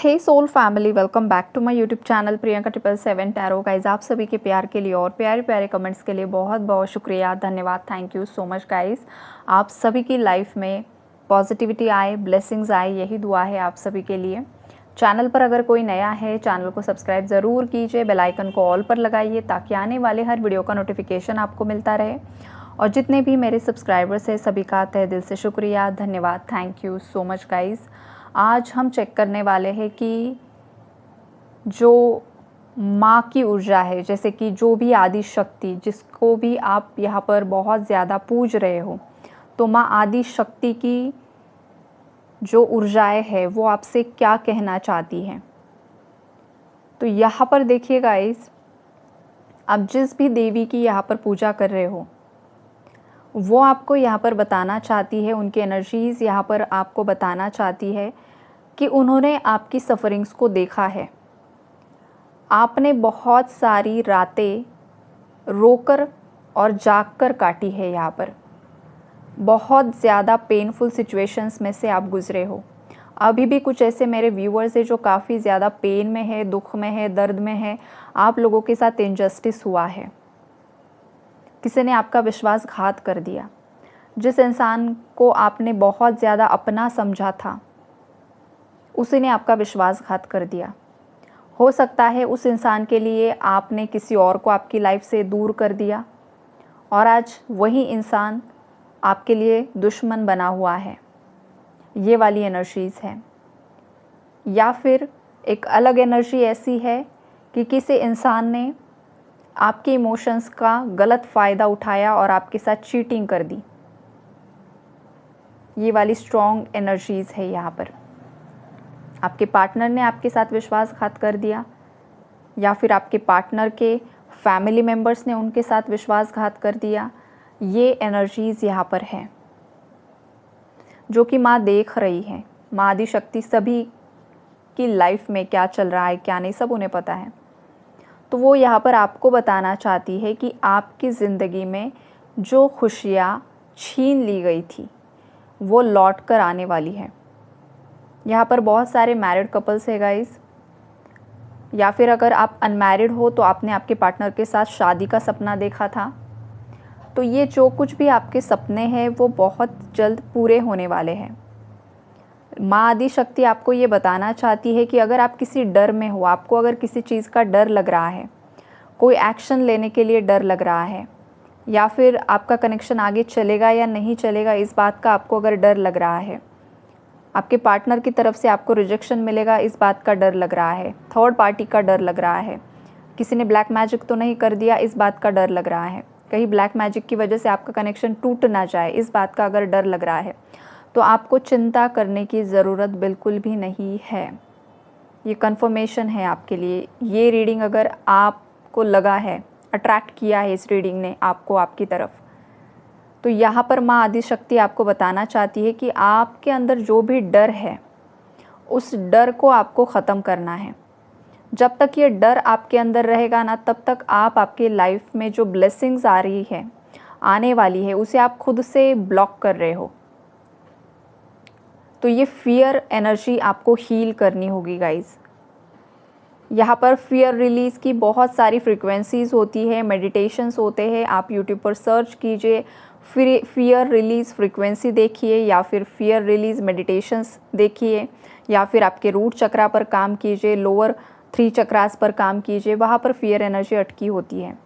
Hey soul family, welcome back to my YouTube channel Priyanka 777 tarot. Guys, आप सभी के प्यार के लिए और प्यारे प्यारे कमेंट्स के लिए बहुत बहुत शुक्रिया, धन्यवाद, thank you so much guys. आप सभी की लाइफ में पॉजिटिविटी आए, ब्लेसिंग्स आए, यही दुआ है आप सभी के लिए। चैनल पर अगर कोई नया है, चैनल को सब्सक्राइब ज़रूर कीजिए, बेल आइकन को ऑल पर लगाइए ताकि आने वाले हर वीडियो का नोटिफिकेशन आपको मिलता रहे। और जितने भी मेरे सब्सक्राइबर्स हैं सभी का तहे दिल से शुक्रिया, धन्यवाद, thank you so much guys. आज हम चेक करने वाले हैं कि जो माँ की ऊर्जा है, जैसे कि जो भी आदि शक्ति, जिसको भी आप यहाँ पर बहुत ज़्यादा पूज रहे हो, तो माँ आदि शक्ति की जो ऊर्जाएं है वो आपसे क्या कहना चाहती हैं। तो यहाँ पर देखिए गाइस, आप जिस भी देवी की यहाँ पर पूजा कर रहे हो वो आपको यहाँ पर बताना चाहती है, उनकी एनर्जीज़ यहाँ पर आपको बताना चाहती है कि उन्होंने आपकी सफ़रिंग्स को देखा है। आपने बहुत सारी रातें रोकर और जागकर काटी है। यहाँ पर बहुत ज़्यादा पेनफुल सिचुएशंस में से आप गुज़रे हो। अभी भी कुछ ऐसे मेरे व्यूअर्स हैं जो काफ़ी ज़्यादा पेन में है, दुख में है, दर्द में है। आप लोगों के साथ इनजस्टिस हुआ है, किसी ने आपका विश्वासघात कर दिया। जिस इंसान को आपने बहुत ज़्यादा अपना समझा था उसी ने आपका विश्वासघात कर दिया। हो सकता है उस इंसान के लिए आपने किसी और को आपकी लाइफ से दूर कर दिया और आज वही इंसान आपके लिए दुश्मन बना हुआ है। ये वाली एनर्जीज़ है। या फिर एक अलग एनर्जी ऐसी है कि किसी इंसान ने आपके इमोशंस का गलत फ़ायदा उठाया और आपके साथ चीटिंग कर दी। ये वाली स्ट्रॉन्ग एनर्जीज़ है। यहाँ पर आपके पार्टनर ने आपके साथ विश्वासघात कर दिया या फिर आपके पार्टनर के फैमिली मेम्बर्स ने उनके साथ विश्वासघात कर दिया। ये एनर्जीज़ यहाँ पर है जो कि माँ देख रही है। माँ आदि शक्ति सभी की लाइफ में क्या चल रहा है, क्या नहीं, सब उन्हें पता है। तो वो यहाँ पर आपको बताना चाहती है कि आपकी ज़िंदगी में जो खुशियाँ छीन ली गई थी वो लौट कर आने वाली है। यहाँ पर बहुत सारे मैरिड कपल्स है गाइस, या फिर अगर आप अनमैरिड हो तो आपने आपके पार्टनर के साथ शादी का सपना देखा था। तो ये जो कुछ भी आपके सपने हैं वो बहुत जल्द पूरे होने वाले हैं। माँ आदि शक्ति आपको ये बताना चाहती है कि अगर आप किसी डर में हो, आपको अगर किसी चीज़ का डर लग रहा है, कोई एक्शन लेने के लिए डर लग रहा है, या फिर आपका कनेक्शन आगे चलेगा या नहीं चलेगा इस बात का आपको अगर डर लग रहा है, आपके पार्टनर की तरफ से आपको रिजेक्शन मिलेगा इस बात का डर लग रहा है, थर्ड पार्टी का डर लग रहा है, किसी ने ब्लैक मैजिक तो नहीं कर दिया इस बात का डर लग रहा है, कहीं ब्लैक मैजिक की वजह से आपका कनेक्शन टूट ना जाए इस बात का अगर डर लग रहा है, तो आपको चिंता करने की ज़रूरत बिल्कुल भी नहीं है। ये कन्फर्मेशन है आपके लिए। ये रीडिंग अगर आपको लगा है, अट्रैक्ट किया है इस रीडिंग ने आपको आपकी तरफ, तो यहाँ पर माँ आदि शक्ति आपको बताना चाहती है कि आपके अंदर जो भी डर है उस डर को आपको ख़त्म करना है। जब तक ये डर आपके अंदर रहेगा ना, तब तक आप आपके लाइफ में जो ब्लेसिंग्स आ रही है, आने वाली है, उसे आप खुद से ब्लॉक कर रहे हो। तो ये फियर एनर्जी आपको हील करनी होगी गाइज़। यहाँ पर फियर रिलीज़ की बहुत सारी फ्रीक्वेंसीज़ होती है, मेडिटेशंस होते हैं। आप यूट्यूब पर सर्च कीजिए, फियर रिलीज़ फ्रीक्वेंसी देखिए या फिर फियर रिलीज़ मेडिटेशंस देखिए, या फिर आपके रूट चक्रा पर काम कीजिए, लोअर 3 चक्रास पर काम कीजिए, वहाँ पर फियर एनर्जी अटकी होती है।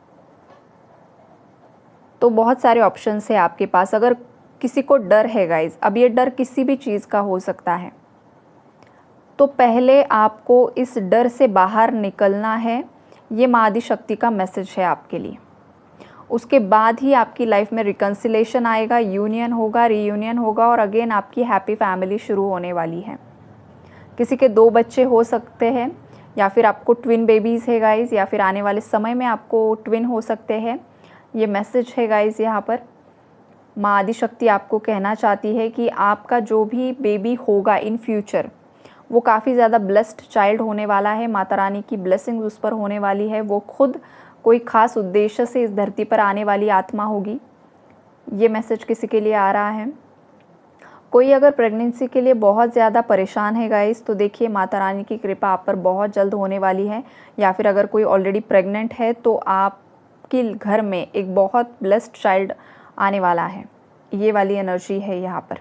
तो बहुत सारे ऑप्शंस है आपके पास। अगर किसी को डर है गाइज़, अब ये डर किसी भी चीज़ का हो सकता है, तो पहले आपको इस डर से बाहर निकलना है। ये माँ आदि शक्ति का मैसेज है आपके लिए। उसके बाद ही आपकी लाइफ में रिकन्सिलेशन आएगा, यूनियन होगा, रीयूनियन होगा और अगेन आपकी हैप्पी फैमिली शुरू होने वाली है। किसी के 2 बच्चे हो सकते हैं या फिर आपको ट्विन बेबीज़ है गाइज़, या फिर आने वाले समय में आपको ट्विन हो सकते हैं। ये मैसेज है गाइज़। यहाँ पर माँ आदि शक्ति आपको कहना चाहती है कि आपका जो भी बेबी होगा इन फ्यूचर वो काफ़ी ज़्यादा ब्लेस्ड चाइल्ड होने वाला है। माता रानी की ब्लेसिंग उस पर होने वाली है। वो खुद कोई ख़ास उद्देश्य से इस धरती पर आने वाली आत्मा होगी। ये मैसेज किसी के लिए आ रहा है। कोई अगर प्रेगनेंसी के लिए बहुत ज़्यादा परेशान है गाइस, तो देखिए माता रानी की कृपा आप पर बहुत जल्द होने वाली है। या फिर अगर कोई ऑलरेडी प्रेग्नेंट है तो आपके घर में एक बहुत ब्लेस्ड चाइल्ड आने वाला है, ये वाली एनर्जी है यहाँ पर।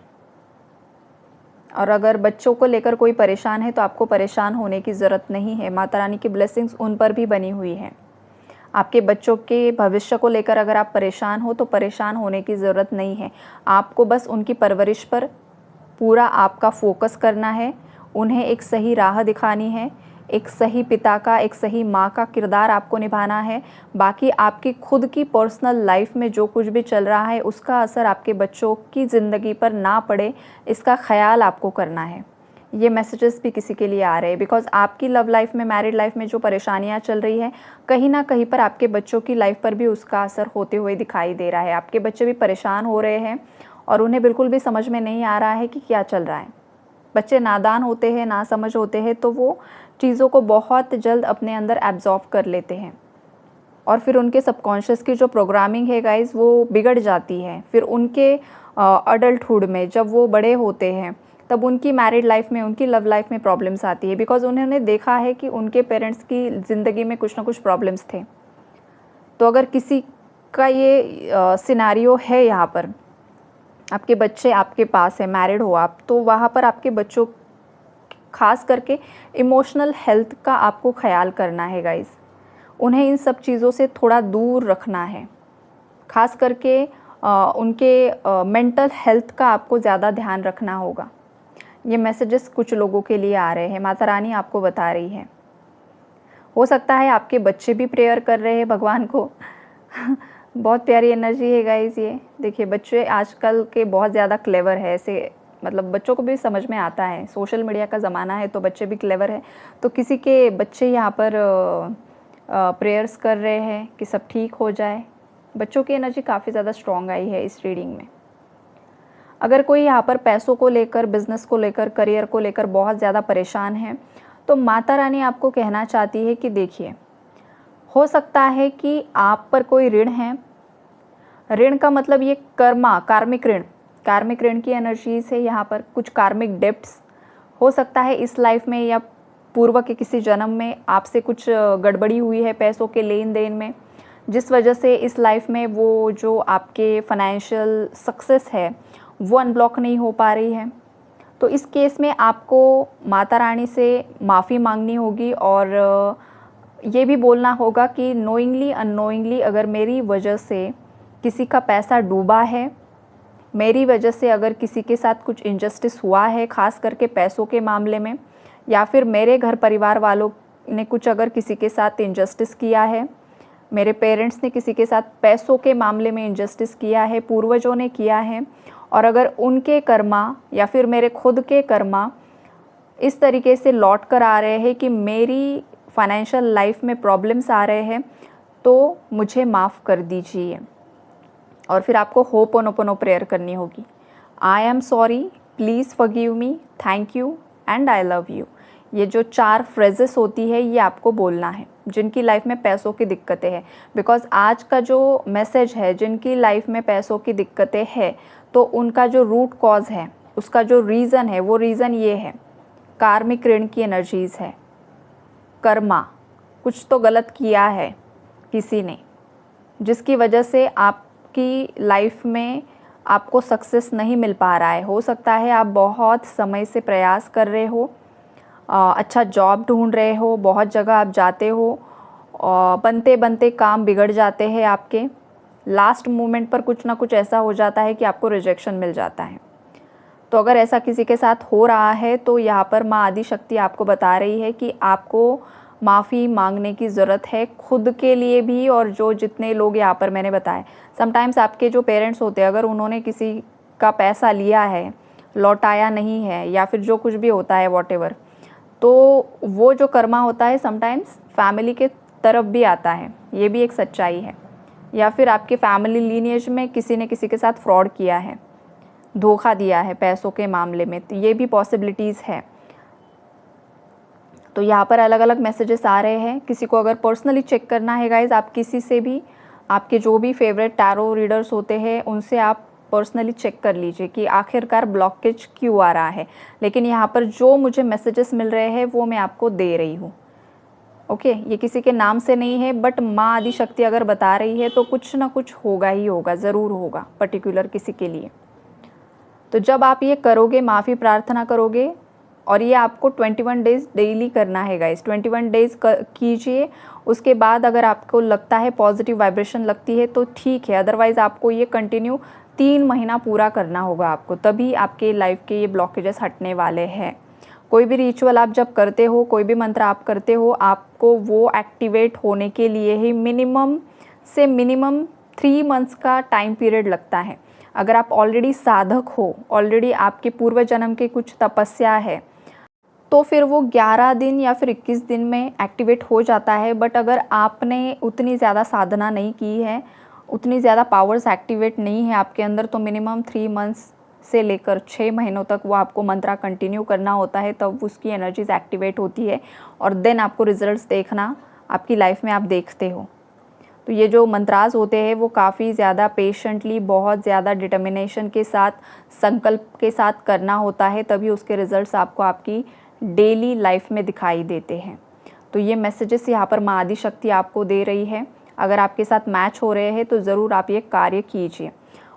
और अगर बच्चों को लेकर कोई परेशान है तो आपको परेशान होने की ज़रूरत नहीं है, माता रानी की ब्लेसिंग्स उन पर भी बनी हुई है। आपके बच्चों के भविष्य को लेकर अगर आप परेशान हो तो परेशान होने की ज़रूरत नहीं है। आपको बस उनकी परवरिश पर पूरा आपका फोकस करना है, उन्हें एक सही राह दिखानी है, एक सही पिता का, एक सही माँ का किरदार आपको निभाना है। बाकी आपकी खुद की पर्सनल लाइफ में जो कुछ भी चल रहा है उसका असर आपके बच्चों की ज़िंदगी पर ना पड़े, इसका ख्याल आपको करना है। ये मैसेजेस भी किसी के लिए आ रहे हैं बिकॉज़ आपकी लव लाइफ में, मैरिड लाइफ में जो परेशानियां चल रही है, कहीं ना कहीं पर आपके बच्चों की लाइफ पर भी उसका असर होते हुए दिखाई दे रहा है। आपके बच्चे भी परेशान हो रहे हैं और उन्हें बिल्कुल भी समझ में नहीं आ रहा है कि क्या चल रहा है। बच्चे नादान होते हैं, ना समझ होते हैं, तो वो चीज़ों को बहुत जल्द अपने अंदर एब्जॉर्व कर लेते हैं और फिर उनके सबकॉन्शियस की जो प्रोग्रामिंग है गाइस वो बिगड़ जाती है। फिर उनके अडल्टहुड में जब वो बड़े होते हैं तब उनकी मैरिड लाइफ में, उनकी लव लाइफ में प्रॉब्लम्स आती है बिकॉज़ उन्होंने देखा है कि उनके पेरेंट्स की ज़िंदगी में कुछ ना कुछ प्रॉब्लम्स थे। तो अगर किसी का ये सिनेरियो है, यहाँ पर आपके बच्चे आपके पास है, मैरिड हो आप, तो वहाँ पर आपके बच्चों खास करके इमोशनल हेल्थ का आपको ख्याल करना है गाइस। उन्हें इन सब चीज़ों से थोड़ा दूर रखना है, खास करके उनके मेंटल हेल्थ का आपको ज़्यादा ध्यान रखना होगा। ये मैसेजेस कुछ लोगों के लिए आ रहे हैं, माता रानी आपको बता रही है। हो सकता है आपके बच्चे भी प्रेयर कर रहे हैं भगवान को बहुत प्यारी एनर्जी है गाइस ये। देखिए बच्चे आजकल के बहुत ज़्यादा क्लेवर है, ऐसे मतलब बच्चों को भी समझ में आता है, सोशल मीडिया का ज़माना है तो बच्चे भी क्लेवर है। तो किसी के बच्चे यहाँ पर प्रेयर्स कर रहे हैं कि सब ठीक हो जाए। बच्चों की एनर्जी काफ़ी ज़्यादा स्ट्रॉन्ग आई है इस रीडिंग में। अगर कोई यहाँ पर पैसों को लेकर, बिज़नेस को लेकर, करियर को लेकर बहुत ज़्यादा परेशान है तो माता रानी आपको कहना चाहती है कि देखिए, हो सकता है कि आप पर कोई ऋण है। ऋण का मतलब ये कार्मिक ऋण, कार्मिक ऋण की एनर्जीज है यहाँ पर। कुछ कार्मिक डेब्ट्स हो सकता है इस लाइफ में या पूर्व के किसी जन्म में आपसे कुछ गड़बड़ी हुई है पैसों के लेन देन में, जिस वजह से इस लाइफ में वो जो आपके फाइनेंशियल सक्सेस है वो अनब्लॉक नहीं हो पा रही है। तो इस केस में आपको माता रानी से माफ़ी मांगनी होगी और ये भी बोलना होगा कि नोइंगली अननोइंगली अगर मेरी वजह से किसी का पैसा डूबा है, मेरी वजह से अगर किसी के साथ कुछ इनजस्टिस हुआ है, ख़ास करके पैसों के मामले में, या फिर मेरे घर परिवार वालों ने कुछ अगर किसी के साथ इनजस्टिस किया है, मेरे पेरेंट्स ने किसी के साथ पैसों के मामले में इनजस्टिस किया है, पूर्वजों ने किया है, और अगर उनके कर्मा या फिर मेरे खुद के कर्मा इस तरीके से लौट कर आ रहे हैं कि मेरी फाइनेंशियल लाइफ में प्रॉब्लम्स आ रहे हैं, तो मुझे माफ़ कर दीजिए। और फिर आपको होपोनोपोनो प्रेयर करनी होगी। I am sorry, please forgive me, thank you and I love you. ये जो 4 फ्रेजेस होती है ये आपको बोलना है जिनकी लाइफ में पैसों की दिक्कतें हैं। बिकॉज़ आज का जो मैसेज है, जिनकी लाइफ में पैसों की दिक्कतें हैं तो उनका जो रूट कॉज है, उसका जो रीज़न है, वो रीज़न ये है, कार्मिक ऋण की एनर्जीज़ है। कर्मा, कुछ तो गलत किया है किसी ने, जिसकी वजह से आपकी लाइफ में आपको सक्सेस नहीं मिल पा रहा है। हो सकता है आप बहुत समय से प्रयास कर रहे हो, अच्छा जॉब ढूंढ रहे हो, बहुत जगह आप जाते हो, बनते बनते काम बिगड़ जाते हैं आपके। लास्ट मोमेंट पर कुछ ना कुछ ऐसा हो जाता है कि आपको रिजेक्शन मिल जाता है। तो अगर ऐसा किसी के साथ हो रहा है तो यहाँ पर माँ आदि शक्ति आपको बता रही है कि आपको माफ़ी मांगने की ज़रूरत है, खुद के लिए भी और जो जितने लोग यहाँ पर मैंने बताए। समटाइम्स आपके जो पेरेंट्स होते हैं, अगर उन्होंने किसी का पैसा लिया है, लौटाया नहीं है, या फिर जो कुछ भी होता है वॉटेवर, तो वो जो कर्मा होता है समटाइम्स फैमिली के तरफ भी आता है, ये भी एक सच्चाई है। या फिर आपके फैमिली लीनिएज में किसी ने किसी के साथ फ्रॉड किया है, धोखा दिया है पैसों के मामले में, तो ये भी पॉसिबिलिटीज़ है। तो यहाँ पर अलग अलग मैसेजेस आ रहे हैं। किसी को अगर पर्सनली चेक करना है गाइज, आप किसी से भी, आपके जो भी फेवरेट टैरो रीडर्स होते हैं उनसे आप पर्सनली चेक कर लीजिए कि आखिरकार ब्लॉकेज क्यों आ रहा है। लेकिन यहाँ पर जो मुझे मैसेजेस मिल रहे हैं वो मैं आपको दे रही हूँ। ओके, ये किसी के नाम से नहीं है, बट माँ आदिशक्ति अगर बता रही है तो कुछ ना कुछ होगा ही होगा, ज़रूर होगा पर्टिकुलर किसी के लिए। तो जब आप ये करोगे, माफ़ी प्रार्थना करोगे, और ये आपको 21 डेज़ डेली करना है गाइस, 21 डेज़ कीजिए। उसके बाद अगर आपको लगता है पॉजिटिव वाइब्रेशन लगती है तो ठीक है, अदरवाइज़ आपको ये कंटिन्यू 3 महीना पूरा करना होगा आपको, तभी आपके लाइफ के ये ब्लॉकेजेस हटने वाले हैं। कोई भी रिचुअल आप जब करते हो, कोई भी मंत्र आप करते हो, आपको वो एक्टिवेट होने के लिए ही मिनिमम से मिनिमम 3 मंथ्स का टाइम पीरियड लगता है। अगर आप ऑलरेडी साधक हो, ऑलरेडी आपके पूर्व जन्म की कुछ तपस्या है, तो फिर वो 11 दिन या फिर 21 दिन में एक्टिवेट हो जाता है। बट अगर आपने उतनी ज़्यादा साधना नहीं की है, उतनी ज़्यादा पावर्स एक्टिवेट नहीं है आपके अंदर, तो मिनिमम 3 मंथ्स से लेकर 6 महीनों तक वो आपको मंत्रा कंटिन्यू करना होता है, तब उसकी एनर्जीज एक्टिवेट होती है और देन आपको रिजल्ट्स देखना आपकी लाइफ में आप देखते हो। तो ये जो मंत्रास होते हैं वो काफ़ी ज़्यादा पेशेंटली, बहुत ज़्यादा डिटर्मिनेशन के साथ, संकल्प के साथ करना होता है, तभी उसके रिजल्ट्स आपको आपकी डेली लाइफ में दिखाई देते हैं। तो ये मैसेजेस यहाँ पर माँ आदिशक्ति आपको दे रही है। अगर आपके साथ मैच हो रहे हैं तो ज़रूर आप ये कार्य कीजिए।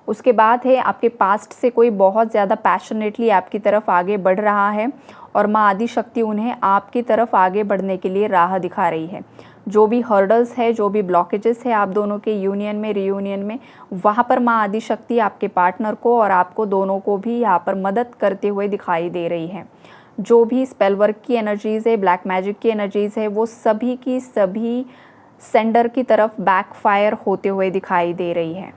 उसके बाद है, आपके पास्ट से कोई बहुत ज़्यादा पैशनेटली आपकी तरफ आगे बढ़ रहा है और माँ आदिशक्ति उन्हें आपकी तरफ आगे बढ़ने के लिए राह दिखा रही है। जो भी हर्डल्स है, जो भी ब्लॉकेजेस है आप दोनों के यूनियन में, रियूनियन में, वहाँ पर माँ आदिशक्ति आपके पार्टनर को और आपको दोनों को भी यहाँ पर मदद करते हुए दिखाई दे रही है। जो भी स्पेल वर्क की एनर्जीज़ है, ब्लैक मैजिक की एनर्जीज़ है, वो सभी की सभी सेंडर की तरफ बैकफायर होते हुए दिखाई दे रही है।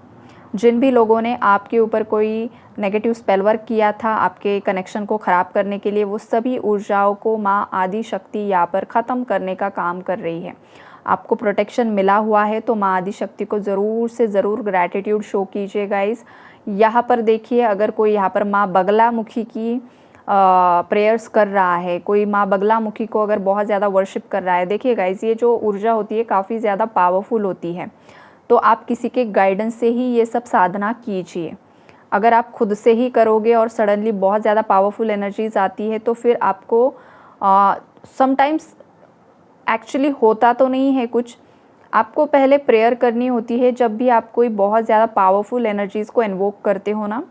जिन भी लोगों ने आपके ऊपर कोई नेगेटिव स्पेल वर्क किया था आपके कनेक्शन को ख़राब करने के लिए, वो सभी ऊर्जाओं को माँ आदिशक्ति यहाँ पर ख़त्म करने का काम कर रही है। आपको प्रोटेक्शन मिला हुआ है तो माँ आदिशक्ति को ज़रूर से ज़रूर ग्रैटिट्यूड शो कीजिए गाइस। यहाँ पर देखिए, अगर कोई यहाँ पर माँ बगलामुखी की प्रेयर्स कर रहा है, कोई माँ बगलामुखी को अगर बहुत ज़्यादा वर्शिप कर रहा है, देखिए गाइस, ये जो ऊर्जा होती है काफ़ी ज़्यादा पावरफुल होती है। तो आप किसी के गाइडेंस से ही ये सब साधना कीजिए। अगर आप खुद से ही करोगे और सडनली बहुत ज़्यादा पावरफुल एनर्जीज आती है तो फिर आपको समटाइम्स एक्चुअली होता तो नहीं है कुछ, आपको पहले प्रेयर करनी होती है। जब भी आप कोई बहुत ज़्यादा पावरफुल एनर्जीज़ को इन्वोक करते हो ना,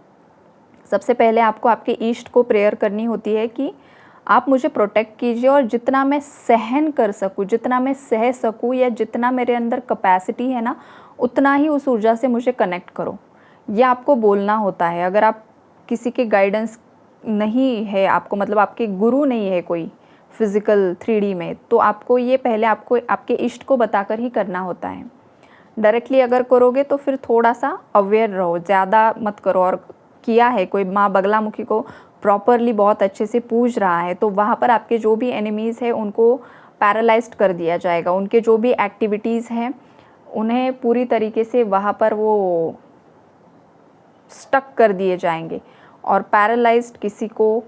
सबसे पहले आपको आपके ईष्ट को प्रेयर करनी होती है कि आप मुझे प्रोटेक्ट कीजिए और जितना मैं सहन कर सकूँ, जितना मैं सह सकूँ, या जितना मेरे अंदर कैपेसिटी है ना, उतना ही उस ऊर्जा से मुझे कनेक्ट करो। ये आपको बोलना होता है। अगर आप किसी के गाइडेंस नहीं है, आपको मतलब आपके गुरु नहीं है कोई फिज़िकल 3D में, तो आपको ये पहले आपको आपके इष्ट को बताकर ही करना होता है। डायरेक्टली अगर करोगे तो फिर थोड़ा सा अवेयर रहो, ज़्यादा मत करो। और किया है कोई माँ बगलामुखी को प्रॉपरली बहुत अच्छे से पूज रहा है, तो वहाँ पर आपके जो भी एनिमीज़ हैं उनको पैरालाइज्ड कर दिया जाएगा। उनके जो भी एक्टिविटीज़ हैं उन्हें पूरी तरीके से वहाँ पर वो स्टक कर दिए जाएंगे। और पैरालाइज्ड, किसी को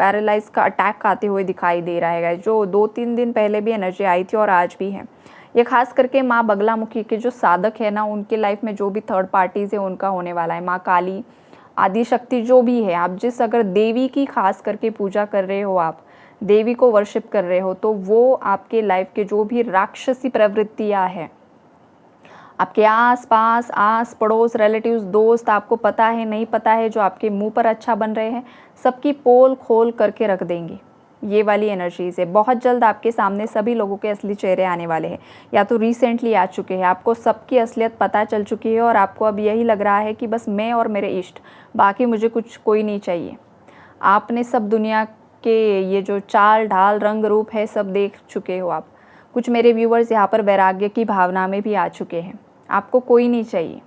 पैरालाइज का अटैक आते हुए दिखाई दे रहा है, जो 2-3 दिन पहले भी एनर्जी आई थी और आज भी है। ये खास करके माँ बगलामुखी के जो साधक है ना, उनके लाइफ में जो भी थर्ड पार्टीज़ है उनका होने वाला है। माँ काली, आदिशक्ति, जो भी है, आप जिस अगर देवी की खास करके पूजा कर रहे हो, आप देवी को वर्शिप कर रहे हो, तो वो आपके लाइफ के जो भी राक्षसी प्रवृत्तियाँ हैं, आपके आस पास, आस पड़ोस, रिलेटिव्स, दोस्त, आपको पता है नहीं पता है, जो आपके मुंह पर अच्छा बन रहे हैं, सबकी पोल खोल करके रख देंगे। ये वाली एनर्जीज़ है। बहुत जल्द आपके सामने सभी लोगों के असली चेहरे आने वाले हैं, या तो रिसेंटली आ चुके हैं। आपको सबकी असलियत पता चल चुकी है और आपको अब यही लग रहा है कि बस मैं और मेरे इष्ट, बाकी मुझे कुछ कोई नहीं चाहिए। आपने सब दुनिया के ये जो चाल ढाल रंग रूप है सब देख चुके हो आप। कुछ मेरे व्यूवर्स यहाँ पर वैराग्य की भावना में भी आ चुके हैं। आपको कोई नहीं चाहिए।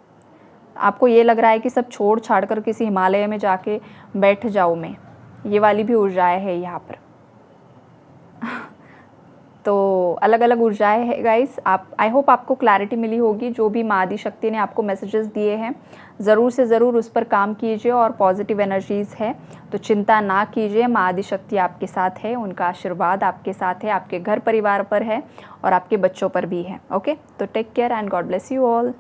आपको ये लग रहा है कि सब छोड़ छाड़ कर किसी हिमालय में जाके बैठ जाऊँ मैं। ये वाली भी ऊर्जाएं है यहाँ पर। तो अलग अलग ऊर्जाएं है गाइस। आप, आई होप आपको क्लैरिटी मिली होगी। जो भी माँ आदिशक्ति ने आपको मैसेजेस दिए हैं, ज़रूर से ज़रूर उस पर काम कीजिए। और पॉजिटिव एनर्जीज़ है तो चिंता ना कीजिए, माँ आदिशक्ति आपके साथ है, उनका आशीर्वाद आपके साथ है, आपके घर परिवार पर है और आपके बच्चों पर भी है। ओके, तो take care and God bless you all.